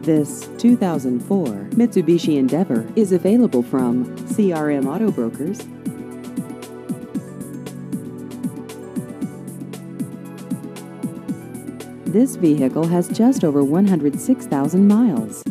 This 2004 Mitsubishi Endeavor is available from CRM Auto Brokers. This vehicle has just over 106,000 miles.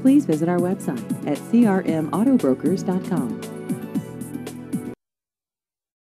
Please visit our website at crmautobrokers.com.